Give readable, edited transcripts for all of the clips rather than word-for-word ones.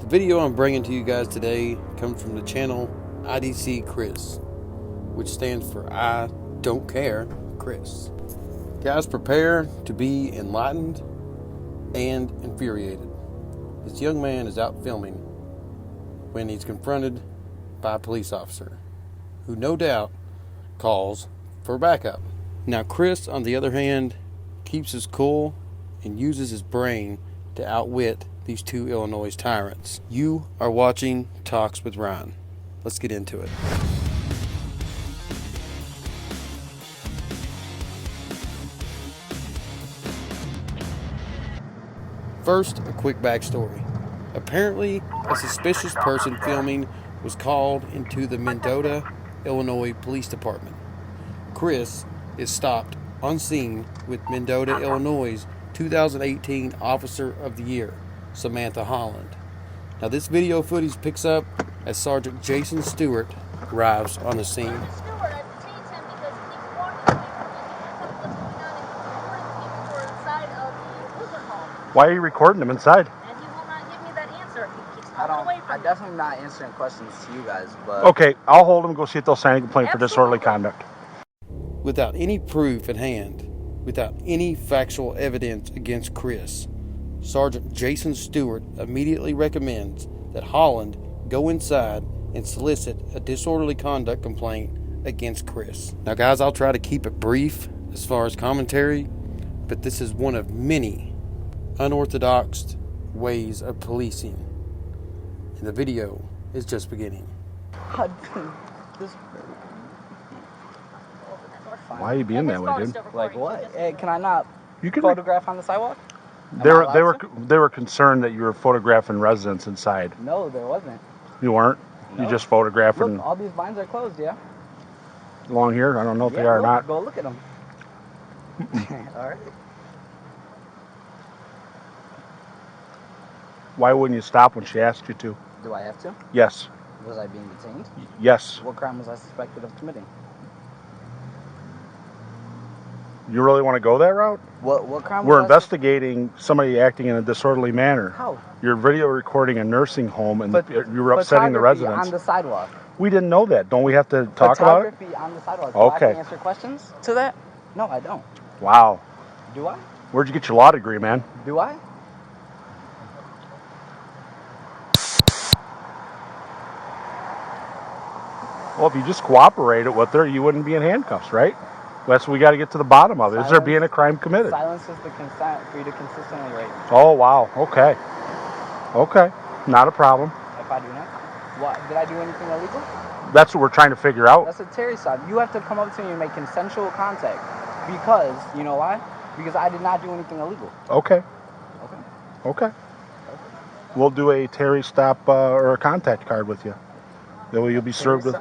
The video I'm bringing to you guys today comes from the channel IDC Chris, which stands for I Don't Care Chris. Guys, prepare to be enlightened and infuriated. This young man is out filming when he's confronted by a police officer who no doubt calls for backup. Now Chris, on the other hand, keeps his cool and uses his brain to outwit these two Illinois tyrants. You are watching Talks with Ryan. Let's get into it. First, a quick backstory. Apparently, a suspicious person filming was called into the Mendota, Illinois Police Department. Chris is stopped on scene with Mendota, Illinois' 2018 Officer of the Year, Samantha Holland. Now this video footage picks up as Sergeant Jason Stewart arrives on the scene. Why are you recording him inside? And he will not give me that answer. He keeps pulling away from me. I'm definitely not answering questions to you guys, but... Okay, I'll hold him, go see if they'll sign a complaint for disorderly conduct. Without any proof at hand, without any factual evidence against Chris, Sergeant Jason Stewart immediately recommends that Holland go inside and solicit a disorderly conduct complaint against Chris. Now guys, I'll try to keep it brief as far as commentary, but this is one of many unorthodox ways of policing, and the video is just beginning. Why are you being that way, dude? Like what? Hey, can I not You can photograph on the sidewalk? They were concerned that you were photographing residents inside. No, there wasn't. You weren't? No. You just photographing Look, all these blinds are closed, yeah? along here? I don't know if they are or not. Go look at them. All right. Why wouldn't you stop when she asked you to? Do I have to? Yes. Was I being detained? Yes. What crime was I suspected of committing? You really want to go that route? What crime We're was investigating somebody acting in a disorderly manner. How? You're video recording a nursing home and But you were upsetting the residents. on the sidewalk. We didn't know that. Don't we have to talk about it? Photography on the sidewalk. Okay. Do I have to answer questions to that? No, I don't. Wow. Do I? Where'd you get your law degree, man? Do I? Well, if you just cooperated with her, you wouldn't be in handcuffs, right? That's what we got to get to the bottom of. Is there being a crime committed? Silence is the consent for you to consistently rate. Oh, wow. Okay. Okay. Not a problem. If I do not? What? Did I do anything illegal? That's what we're trying to figure out. That's a Terry stop. You have to come up to me and make consensual contact. Because, you know why? Because I did not do anything illegal. Okay. Okay. Okay. We'll do a Terry stop or a contact card with you. Then you'll be served with...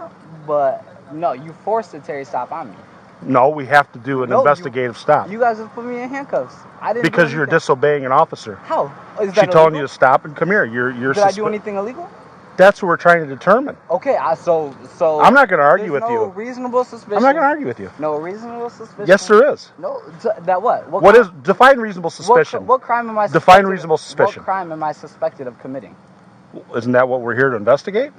But, no, you forced a Terry stop on me. No, we have to do an investigative stop. You guys just put me in handcuffs. I didn't. Because you're disobeying an officer. How? Is She that telling you illegal? to stop and come here. You're Did I do anything illegal? That's what we're trying to determine. Okay, so I'm not going to argue with no you. Reasonable suspicion. I'm not going to argue with you. No reasonable suspicion. Yes, there is. No, that what? What is define reasonable suspicion? What crime am I? Define reasonable suspicion. What crime am I suspected of committing? Isn't that what we're here to investigate?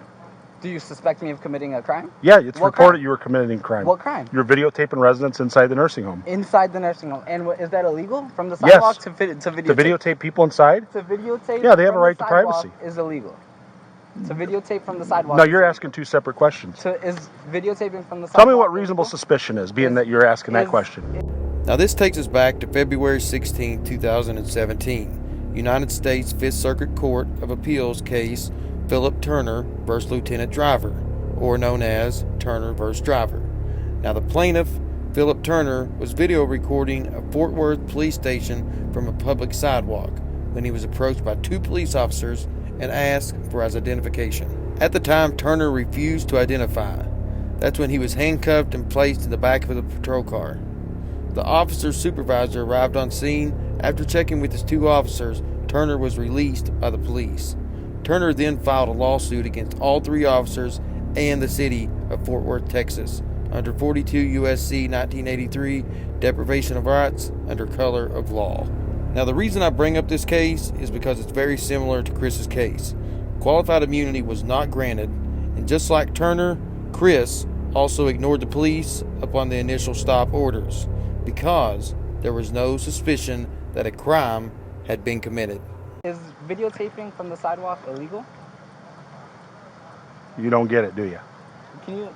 Do you suspect me of committing a crime? Yeah, it's What reported crime? you were committing crime. What crime? You're videotaping residents inside the nursing home. Inside the nursing home. And is that illegal? From the sidewalk to videotape? To videotape people inside? To videotape? Yeah, they have a from right the to sidewalk privacy. Is illegal. To videotape from the sidewalk. No, you're asking two separate questions. Is videotaping from the sidewalk? Tell me what reasonable suspicion is, being that you're asking that question. Now this takes us back to February 16, 2017. United States Fifth Circuit Court of Appeals case Philip Turner versus Lieutenant Driver, or known as Turner versus Driver. Now the plaintiff, Philip Turner, was video recording a Fort Worth police station from a public sidewalk when he was approached by two police officers and asked for his identification. At the time, Turner refused to identify. That's when he was handcuffed and placed in the back of the patrol car. The officer's supervisor arrived on scene. After checking with his two officers, Turner was released by the police. Turner then filed a lawsuit against all three officers and the city of Fort Worth, Texas, under 42 U.S.C. 1983, deprivation of rights under color of law. Now the reason I bring up this case is because it's very similar to Chris's case. qualified immunity was not granted, and just like Turner, Chris also ignored the police upon the initial stop orders because there was no suspicion that a crime had been committed. Is videotaping from the sidewalk illegal? You don't get it, do you? Can you?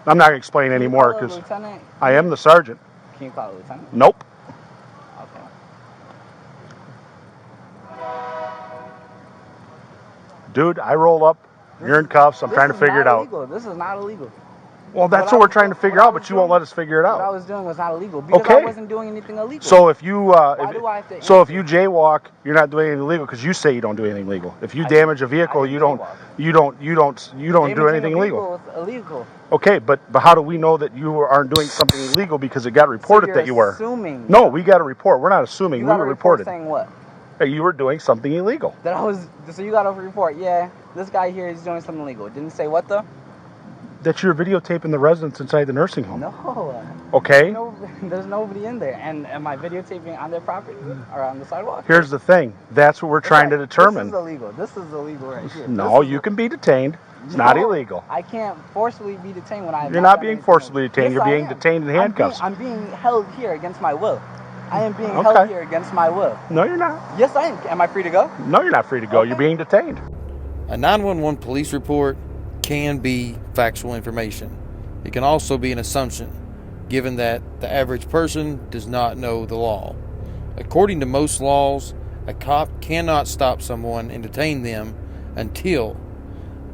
I'm not going to explain Can you anymore call a because lieutenant? I am the sergeant. Can you call a lieutenant? Nope. Okay. Dude, I roll up. You're in cuffs. I'm trying to figure it out. Illegal. This is not illegal. Well, that's what we're trying to figure out, but you won't let us figure it What I out. was doing was not illegal because Okay. I wasn't doing anything illegal. So if you do I have to if you jaywalk, you're not doing anything illegal because you say you don't do anything illegal. If you damage a vehicle, you don't do anything illegal. It's illegal. Okay, but how do we know that you aren't doing something illegal because it got reported that you were? Assuming. No, we got a report. We're not assuming. You We got were a report reported saying what? that you were doing something illegal. That I was. So you got a report? Yeah, this guy here is doing something illegal. It didn't say what though? That you're videotaping the residents inside the nursing home. No. Okay. There's nobody in there. And am I videotaping on their property or on the sidewalk? Here's the thing. That's what we're trying to determine. This is illegal. This is illegal right here. No, you can be detained. It's not illegal. I can't forcibly be detained when I'm. You're not being forcibly detained. Yes, You're being detained in handcuffs. I'm being held here against my will. I am being held here against my will. No, you're not. Yes, I am. Am I free to go? No, you're not free to go. Okay. You're being detained. A 911 police report can be factual information. It can also be an assumption, given that the average person does not know the law. According to most laws, a cop cannot stop someone and detain them until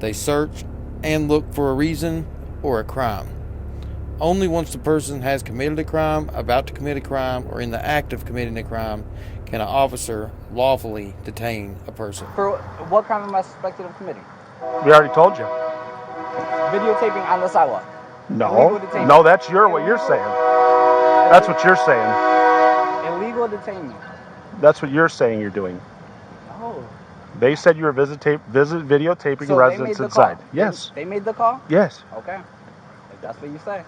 they search and look for a reason or a crime. Only once the person has committed a crime, about to commit a crime, or in the act of committing a crime can an officer lawfully detain a person. For what crime am I suspected of committing? We already told you. Videotaping on the sidewalk. No, that's what you're saying. That's what you're saying. Illegal detainment. That's what you're saying you're doing. No. They said you were videotaping So residents they made the inside. Call. Yes. They made the call? Yes. Okay. If that's what you say.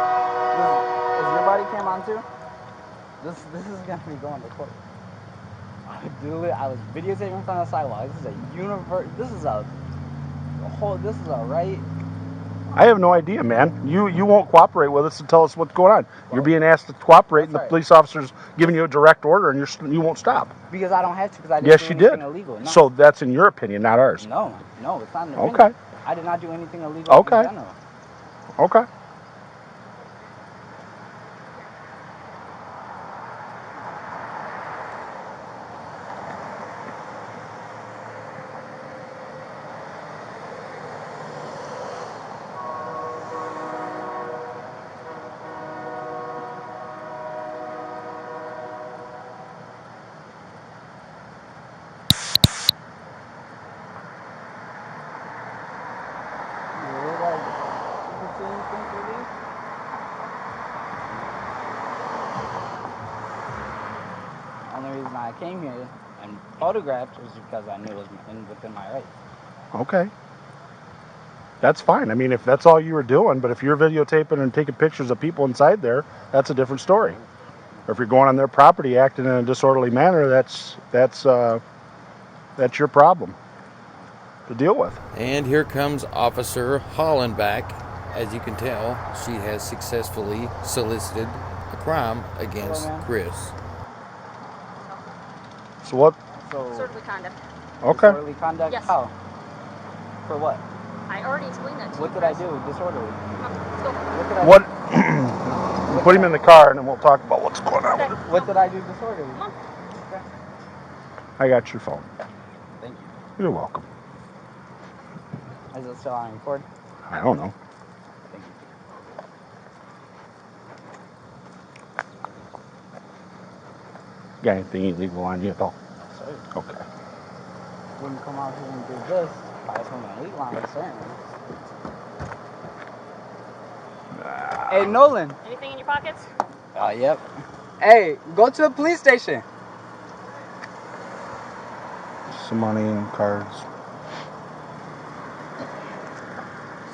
Is your body cam on too? This is gonna be going to court. I was videotaping from the sidewalk. This is a right. I have no idea, man. You won't cooperate with us and tell us what's going on. You're being asked to cooperate, and the police officer's giving you a direct order, and you won't stop. Because I don't have to, because I didn't Yes, do you anything did. illegal. No. So that's in your opinion, not ours. No, it's not an opinion. Okay. I did not do anything illegal Okay. in general. Okay. Only reason I came here and photographed was because I knew it was within my rights. Okay. That's fine. I mean, if that's all you were doing, but if you're videotaping and taking pictures of people inside there, that's a different story. Or if you're going on their property acting in a disorderly manner, that's your problem to deal with. And here comes Officer Hollenbach. As you can tell, she has successfully solicited a crime against Chris. So what? Disorderly conduct. Okay. Disorderly conduct? Yes. How? For what? I already explained that to you. What did I do? Disorderly. Let's go. What? Put him in the car, and then we'll talk about what's going on with it. What did I do disorderly? Come on. Okay. I got your phone. Thank you. You're welcome. Is it still on record? I don't know. Thank you. Got anything illegal on you, though? Sorry. Okay. Wouldn't come out here and do this if I was from an elite line, certainly. Hey, Nolan. Anything in your pockets? Yep. Hey, go to the police station. Some money and cards.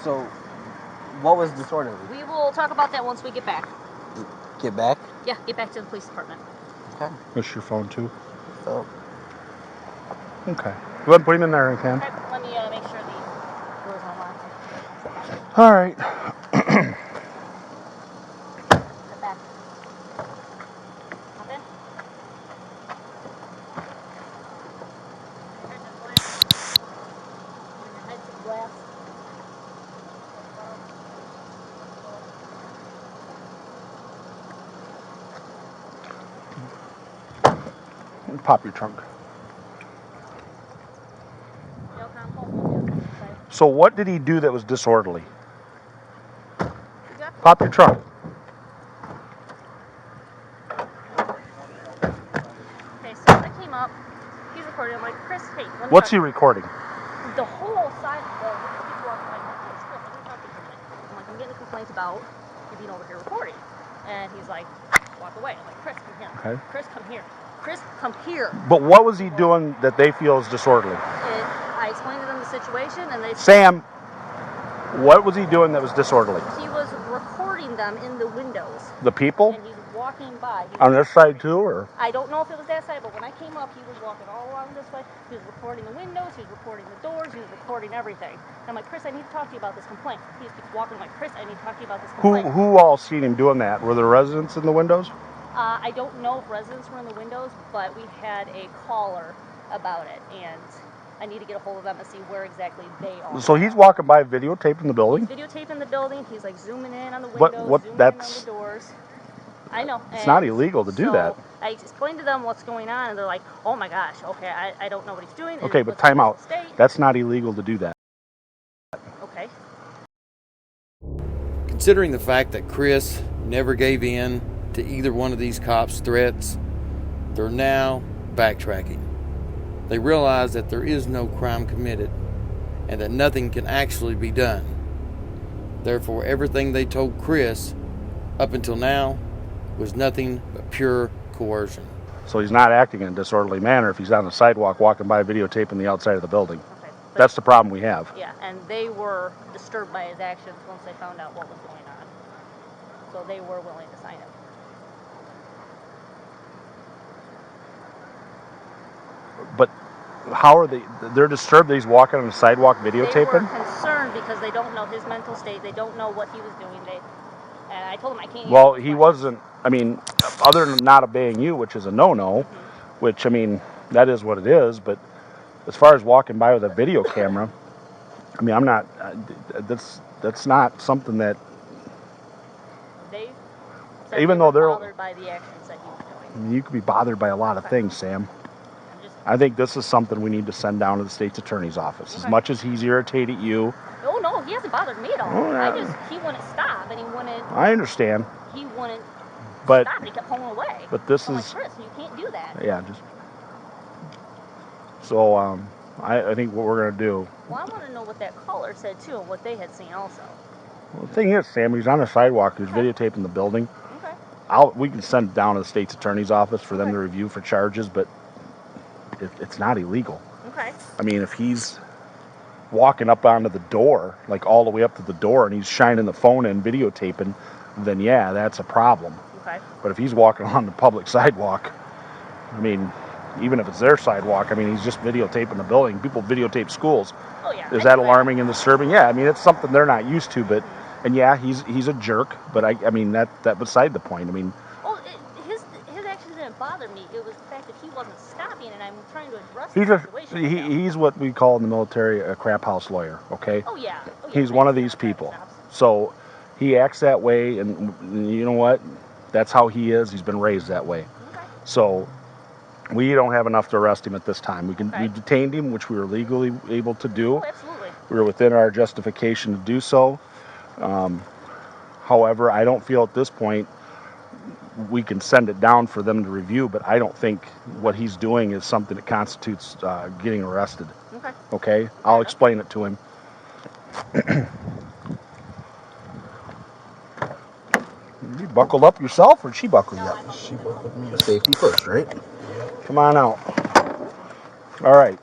So, what was disorderly? We will talk about that once we get back. Get back. Yeah, get back to the police department. Okay. This your phone too? So, Okay. Go ahead and put him in there, if you can. Okay, let me make sure the door's unlocked. All right. Step back. Hop in. Your head to the glass. Bring your head to the glass. Pop your trunk. Jail console. Okay. So what did he do that was disorderly? Yeah. Pop your trunk. Okay, so I came up. He's recording. I'm like, Chris, hey, let me What's talk he recording? the whole side of the people walking like, Chris, let me talk to you for a minute. I'm like, I'm getting a complaint about you being over here recording. And he's like, walk away. I'm like, Chris, come here. Okay. Chris, come here. Chris, come here. But what was he doing that they feel is disorderly? I explained to them the situation, and they Sam, what was he doing that was disorderly? he was recording them in the windows, The people? and he's walking by. On this side too, or? I don't know if it was that side, but when I came up, he was walking all along this way. He was recording the windows, he was recording the doors, he was recording everything. And I'm like, Chris, I need to talk to you about this complaint. He just keeps walking. I'm like, Chris, I need to talk to you about this complaint. Who all seen him doing that? Were there residents in the windows? I don't know if residents were in the windows, but we had a caller about it, and I need to get a hold of them and see where exactly they are. So he's walking by videotaping the building? He's videotaping the building. He's like zooming in on the windows, What zooming that's in on the doors. I know. It's not illegal to do that. I explained to them what's going on, and they're like, oh my gosh, okay, I don't know what he's doing. Okay, but time out. That's not illegal to do that. Okay. Considering the fact that Chris never gave in to either one of these cops' threats, they're now backtracking. They realize that there is no crime committed and that nothing can actually be done. Therefore, everything they told Chris up until now was nothing but pure coercion. So he's not acting in a disorderly manner if he's on the sidewalk walking by videotaping the outside of the building. Okay. That's the problem we have. Yeah, and they were disturbed by his actions once they found out what was going on. So they were willing to sign it. But how are they? They're disturbed that he's walking on the sidewalk videotaping? They were concerned because they don't know his mental state. They don't know what he was doing. And I told him I can't. Well, he wasn't. I mean, other than not obeying you, which is a no-no, which I mean that is what it is. But as far as walking by with a video camera, I mean, I'm not. That's not something that. They said Even they though were they're bothered by the actions that he was doing. You could be bothered by a lot of things, Sam. I think this is something we need to send down to the state's attorney's office. As much as he's irritated you. Oh no, he hasn't bothered me at all. Oh, yeah. He wouldn't stop, and he wouldn't. I understand. He wouldn't But stop. He kept pulling away. But this I'm is. like, Chris, you can't do that. Yeah, just. So I think what we're gonna do. Well, I want to know what that caller said too, and what they had seen also. Well, the thing is, Sam, he's on the sidewalk. He's videotaping the building. Okay. We can send it down to the state's attorney's office for them to review for charges, but it's not illegal. Okay. I mean, if he's walking up onto the door, like all the way up to the door, and he's shining the phone in, videotaping, then yeah, that's a problem. Okay. But if he's walking on the public sidewalk, I mean, even if it's their sidewalk, I mean, he's just videotaping the building. People videotape schools. Oh yeah. Is that alarming and disturbing? Yeah, I mean, it's something they're not used to, but, and yeah, he's a jerk, but I mean, that beside the point. I mean, well, his actions didn't bother me. It was the fact that he wasn't stopping, and I'm trying to address he's the situation. he's what we call in the military a crap house lawyer, okay? Oh yeah. He's one of these people. So he acts that way, and you know what? That's how he is. He's been raised that way. Okay. So we don't have enough to arrest him at this time. We detained him, which we were legally able to do. Oh, absolutely. We were within our justification to do so. However, I don't feel at this point we can send it down for them to review, but I don't think what he's doing is something that constitutes getting arrested. Okay. Okay? I'll explain it to him. You buckled up yourself, or she buckled you up? She buckled me. Safety first, right? Come on out. All right.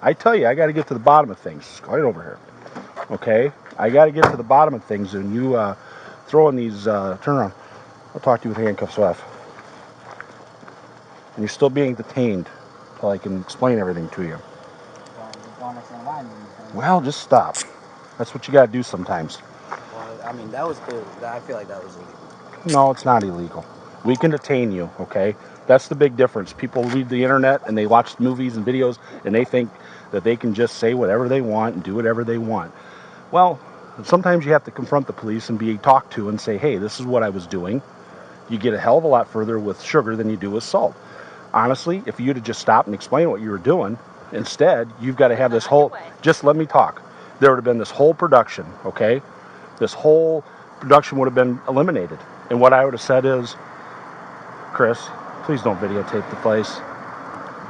I tell you, I got to get to the bottom of things. Go right over here. Okay? I got to get to the bottom of things, and you throwing these, turn around. I'll talk to you with handcuffs off. And you're still being detained until I can explain everything to you. Well, I don't understand why I'm being detained. Well, just stop. That's what you got to do sometimes. Well, I mean, that was clear. I feel like that was illegal. No, it's not illegal. We can detain you, okay? That's the big difference. People read the internet and they watch movies and videos and they think that they can just say whatever they want and do whatever they want. Well, sometimes you have to confront the police and be talked to and say, hey, this is what I was doing. You get a hell of a lot further with sugar than you do with salt. Honestly, if you'd have just stopped and explained what you were doing, instead, you've got to have this whole, just let me talk. There would have been this whole production, okay? This whole production would have been eliminated. And what I would have said is, Chris, please don't videotape the place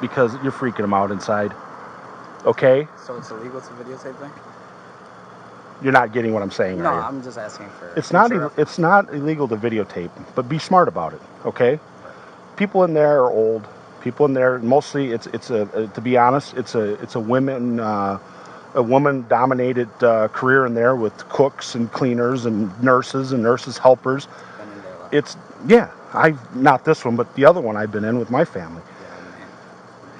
because you're freaking them out inside. Okay? So it's illegal to videotape them? You're not getting what I'm saying, No, are you? I'm just asking for. It's not illegal to videotape, but be smart about it, okay? People in there are old. People in there, mostly, to be honest, it's a woman-dominated career in there with cooks and cleaners and nurses helpers. Been in there Not this one, but the other one I've been in with my family.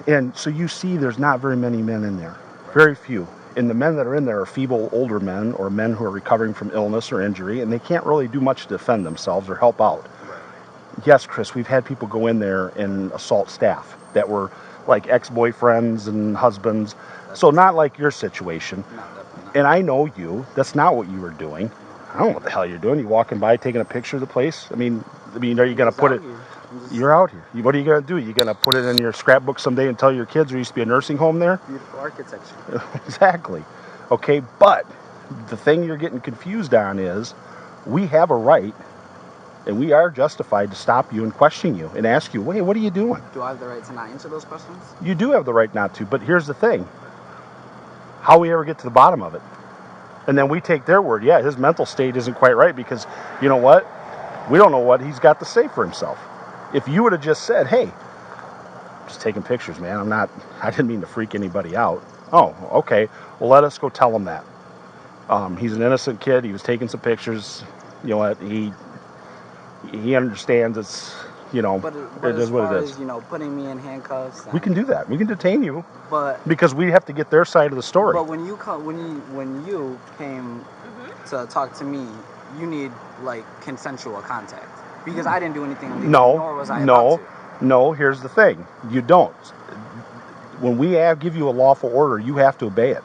And so you see, there's not very many men in there, very few. And the men that are in there are feeble older men or men who are recovering from illness or injury, and they can't really do much to defend themselves or help out. Yes, Chris, we've had people go in there and assault staff that were like ex-boyfriends and husbands. So not like your situation. No, definitely not. And I know you. That's not what you were doing. I don't know what the hell you're doing. You walking by taking a picture of the place? I mean, are you going to put it... You're out here. What are you going to do? You're going to put it in your scrapbook someday and tell your kids there used to be a nursing home there? Beautiful architecture. Exactly. Okay, but the thing you're getting confused on is we have a right and we are justified to stop you and question you and ask you, wait, what are you doing? Do I have the right to not answer those questions? You do have the right not to, but here's the thing. How we ever get to the bottom of it? And then we take their word. Yeah, his mental state isn't quite right because, you know what? We don't know what he's got to say for himself. If you would have just said, hey, just taking pictures, man. I didn't mean to freak anybody out. Oh, okay. Well, let us go tell him that. He's an innocent kid. He was taking some pictures. You know what? He understands it's, you know, But it is what it is. as, putting me in handcuffs. We can do that. We can detain you But because we have to get their side of the story. But when you came to talk to me, you need like consensual contact because I didn't do anything illegal. Nor was I about to. No. Here's the thing: you don't. When we give you a lawful order, you have to obey it.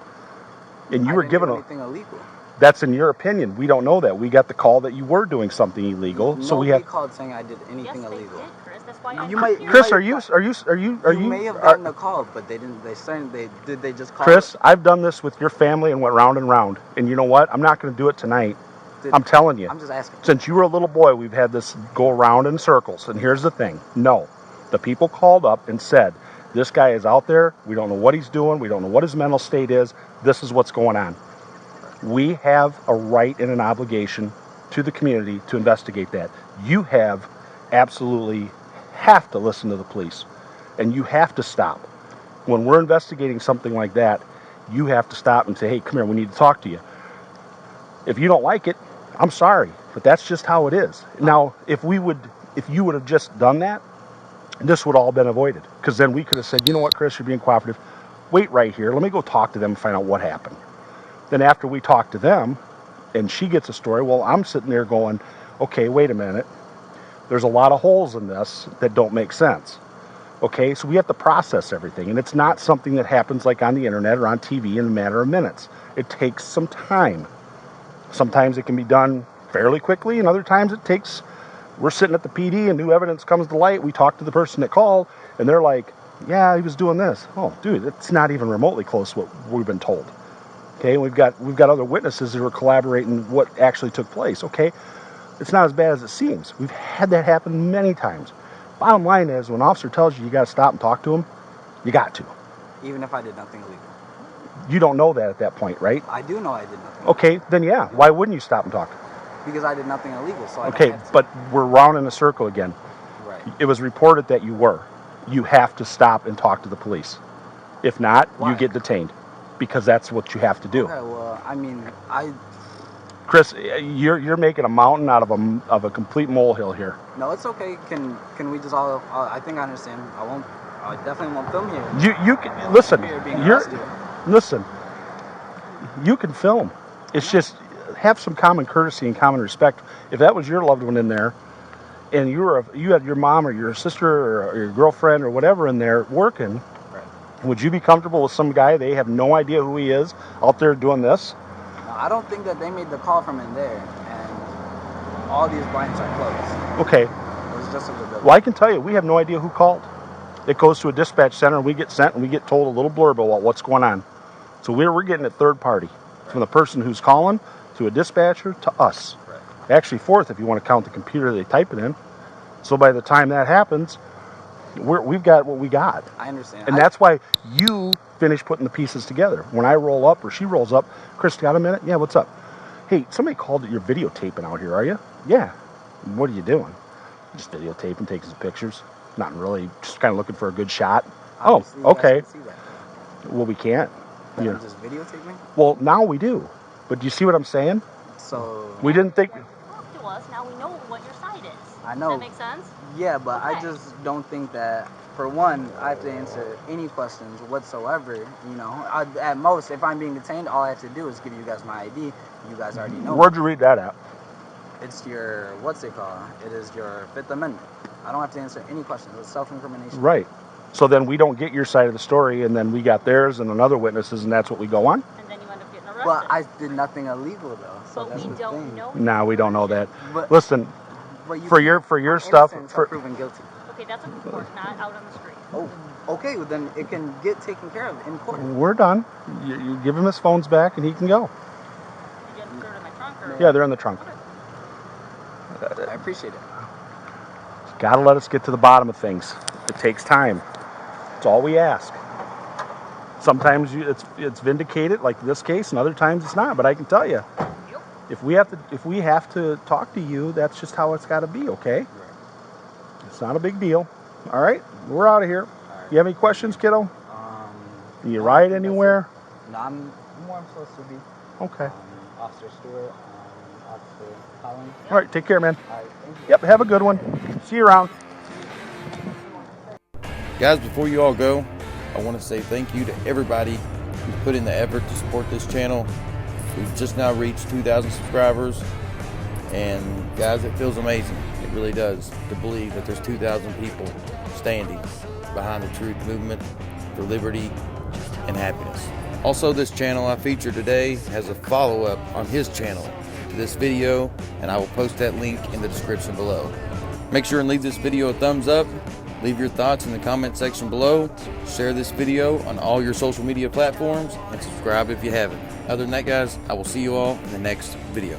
And you were given anything illegal. That's in your opinion. We don't know that. We got the call that you were doing something illegal. So we have called saying I did anything illegal. Yes, they did, Chris. That's why You might- Chris, you may have gotten a call, but they didn't. They just call. Chris, I've done this with your family and went round and round. And you know what? I'm not going to do it tonight. I'm telling you. I'm just asking. Since you were a little boy, we've had this go around in circles. And here's the thing. No. The people called up and said, this guy is out there. We don't know what he's doing. We don't know what his mental state is. This is what's going on. We have a right and an obligation to the community to investigate that. You absolutely have to listen to the police. And you have to stop. When we're investigating something like that, you have to stop and say, hey, come here, we need to talk to you. If you don't like it, I'm sorry, but that's just how it is. Now, if you would have just done that, this would all have been avoided. Because then we could have said, you know what, Chris, you're being cooperative. Wait right here. Let me go talk to them and find out what happened. Then after we talk to them, and she gets a story, well, I'm sitting there going, okay, wait a minute. There's a lot of holes in this that don't make sense. Okay, so we have to process everything. And it's not something that happens like on the internet or on TV in a matter of minutes. It takes some time. Sometimes it can be done fairly quickly, and other times we're sitting at the PD and new evidence comes to light. We talk to the person that called, and they're like, yeah, he was doing this. Oh, dude, it's not even remotely close to what we've been told. Okay, we've got other witnesses who are collaborating what actually took place. Okay, it's not as bad as it seems. We've had that happen many times. Bottom line is, when an officer tells you got to stop and talk to him, you got to. Even if I did nothing illegal. You don't know that at that point, right? I do know I did nothing illegal. Okay, then yeah. Why wouldn't you stop and talk? Because I did nothing illegal, so I don't Okay, have to. but we're round in a circle again. Right. It was reported that you were. You have to stop and talk to the police. If not, Why? you get detained. Because that's what you have to do. Okay, well, I mean, Chris, you're making a mountain out of a complete molehill here. No, it's okay. Can we just all? I think I understand. I definitely won't film here. You can listen. Here being You're arrested. listen. You can film. It's just have some common courtesy and common respect. If that was your loved one in there, and you had your mom or your sister or your girlfriend or whatever in there working, Right. would you be comfortable with some guy they have no idea who he is out there doing this? No, I don't think that they made the call from in there, and all these blinds are closed. Okay. It was just a little bit. Well, I can tell you, we have no idea who called. It goes to a dispatch center, and we get sent, and we get told a little blurb about what's going on. So we're getting it third party, from the person who's calling to a dispatcher to us. Right. Actually, fourth if you want to count the computer they type it in. So by the time that happens, we've got what we got. I understand. And that's why you finish putting the pieces together. When I roll up or she rolls up, Chris, got a minute? Yeah, what's up? Hey, somebody called that you're videotaping out here, are you? Yeah. What are you doing? Just videotaping, taking some pictures. Not really, just kind of looking for a good shot. Obviously, Oh, you guys okay. can see that. Well, we can't. That Yeah. I'm just videotaping. Well, now we do. But do you see what I'm saying? So We didn't think... Talk to us, now we know what your side is. I know. Does that make sense? yeah, but I Okay. just don't think that. For one, I have to answer any questions whatsoever. You know, at most, if I'm being detained, all I have to do is give you guys my ID. You guys already know. Where'd you read that at? It's your, what's it called? It is your Fifth Amendment. I don't have to answer any questions. It's self-incrimination. Right. So then we don't get your side of the story, and then we got theirs and another witnesses, and that's what we go on? And then you end up getting arrested. But I did nothing illegal though. So But that's we the don't thing. know. Nah, we don't know that. But, Listen, but you for your stuff... innocent For, until proven guilty. Okay, that's in court, not out on the street. Oh, okay. Well, then it can get taken care of in court. we're done. You give him his phones back, and he can go. You get thrown in my trunk or... Yeah, they're in the trunk. I appreciate it. Got to let us get to the bottom of things. It takes time. It's all we ask. Sometimes it's vindicated, like this case, and other times it's not. But I can tell you, Yep. if we have to talk to you, that's just how it's got to be. Okay? It's not a big deal. All right, we're out of here. You have any questions, kiddo? You No, ride that's anywhere? it. No, I'm where I'm supposed to be. Okay. Officer Stewart, Officer Collins. All right, take care, man. All right, thank you. Yep, have a good one. See you around. Guys, before you all go, I want to say thank you to everybody who put in the effort to support this channel. We've just now reached 2,000 subscribers, and guys, it feels amazing. It really does, to believe that there's 2,000 people standing behind the truth movement for liberty and happiness. Also, this channel I featured today has a follow-up on his channel to this video, and I will post that link in the description below. Make sure and leave this video a thumbs up. Leave your thoughts in the comment section below. Share this video on all your social media platforms, and subscribe if you haven't. Other than that, guys, I will see you all in the next video.